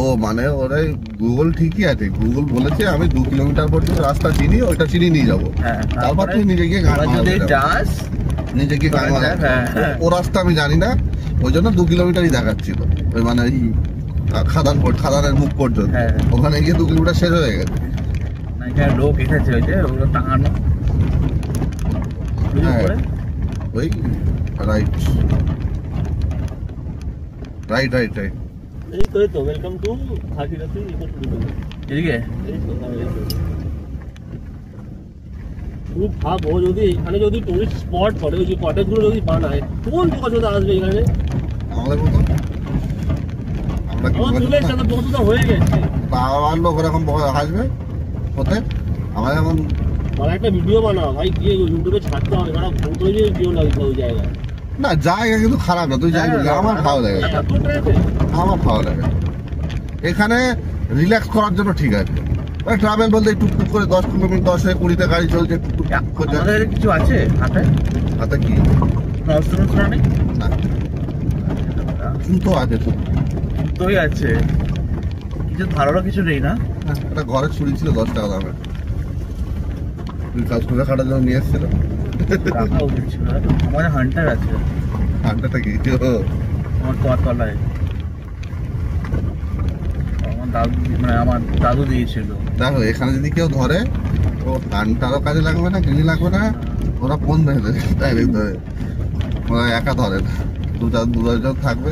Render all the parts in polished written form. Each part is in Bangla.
ও মানে ওরাই গুগল ঠিকই আছে, গুগল বলেছে আমি 2 কিলোমিটার পর্যন্ত রাস্তা চিনি, ওইটা চিনি নিয়ে যাবো। তারপর তুই নিজে গিয়ে গান যাস, নিজে গিয়ে গান ও রাস্তা আমি জানি না, ওই জন্য 2 কিলোমিটারই দেখাচ্ছিল। ওই মানে এই খাদানের মুখ পর্যন্ত, ওখানে গিয়ে 2 কিলোমিটার শেষ হয়ে গেছে। লোক এসেছে ওই যে ওগুলো টাঙানো, ওই রাইট রাইট রাইট রাইট। এই তো ওয়েলকাম টু খাকিরাতি এদিকে। তুমি ভাবো যদি এখানে যদি টুরিস্ট স্পট করে, ওই যে কটেজ গুলো যদি বানায়, কোন যোগাযোগ আসবে এখানে? আমাদের মতো আমরা হয়ে গেছে, বাবার লোক ওরকম আসবে হতে। আমার এখন একটা ভিডিও বানাও ভাই, গিয়ে ইউটিউবে ছাড়তে হবে, কারণ ফটো ভিডিও লাগবে ওই জায়গায়। না জায়গা কিন্তু খারাপ না, তুই যাই বললি আমার ভালো লাগে, আমার ভালো লাগে। এখানে রিল্যাক্স করার জন্য ঠিক আছে, ট্রাভেল বলতে টুকটুক করে 10 কিলোমিটার 10 থেকে 20তে গাড়ি চলছে, কিছু আছে হাতে? হাতে কি নেই না, জুতো আছে, জুতোই আছে, কিছু ধারণা কিছু নেই না। একটা ঘরে ছুরি ছিল 10 টাকা দামের, তুই কাজ করে খাটার জন্য নিয়ে এসছিল। আমার হান্টার আছে, হান্টারটা কি আমার তলায় আমার দাদু দিয়েছিল। দেখো এখানে যদি কেউ ধরে, ও হান্টারও কাজে লাগবে না, কিনি লাগবে না, ওরা ফোন ধরে ডাইরেক্ট ধরে, ওরা একা ধরে না, দুজন থাকবে।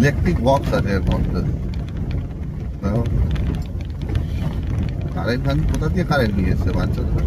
ইলেকট্রিক বক্স আছে এর মধ্যে, কারেন্ট কোথা দিয়ে কারেন্ট নিয়ে এসছে বাচ্চাদের।